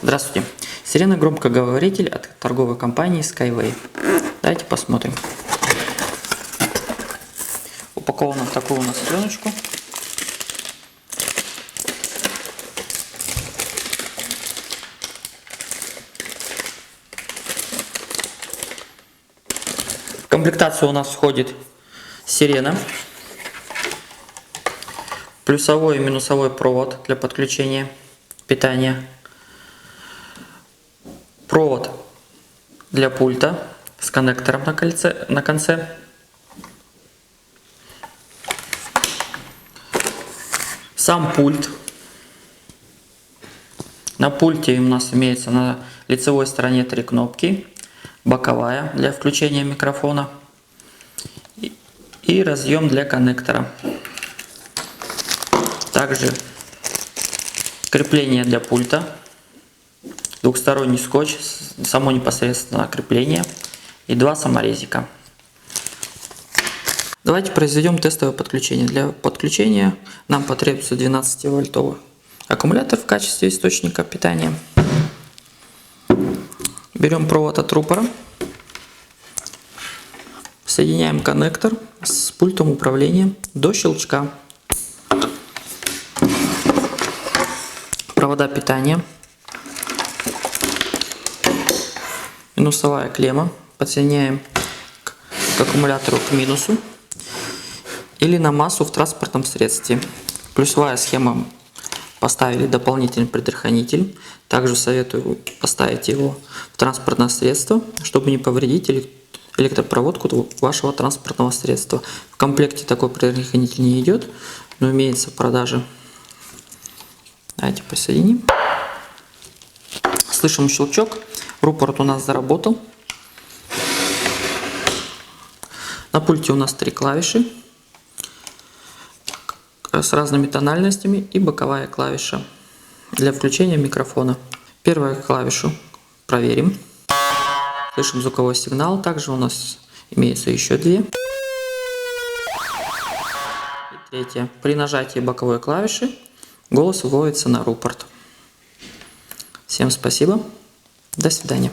Здравствуйте. Сирена громкоговоритель от торговой компании Skyway. Давайте посмотрим. Упакована в такую у нас пленочку. В комплектацию у нас входит сирена, плюсовой и минусовой провод для подключения питания, провод для пульта с коннектором на конце, сам пульт. На пульте у нас имеется на лицевой стороне 3 кнопки, боковая для включения микрофона и разъем для коннектора. Также крепление для пульта, двухсторонний скотч, само непосредственно крепление и 2 саморезика. Давайте произведем тестовое подключение. Для подключения нам потребуется 12-вольтовый аккумулятор в качестве источника питания. Берем провод от рупора, соединяем коннектор с пультом управления до щелчка. Провода питания, минусовая клемма, подсоединяем к аккумулятору к минусу или на массу в транспортном средстве. Плюсовая схема, поставили дополнительный предохранитель. Также советую поставить его в транспортное средство, чтобы не повредить электропроводку вашего транспортного средства. В комплекте такой предохранитель не идет, но имеется в продаже. Давайте посоединим. Слышим щелчок. Рупор у нас заработал. На пульте у нас 3 клавиши с разными тональностями и боковая клавиша для включения микрофона. Первую клавишу проверим. Слышим звуковой сигнал. Также у нас имеется еще 2. И третья. При нажатии боковой клавиши голос выводится на рупор. Всем спасибо. До свидания.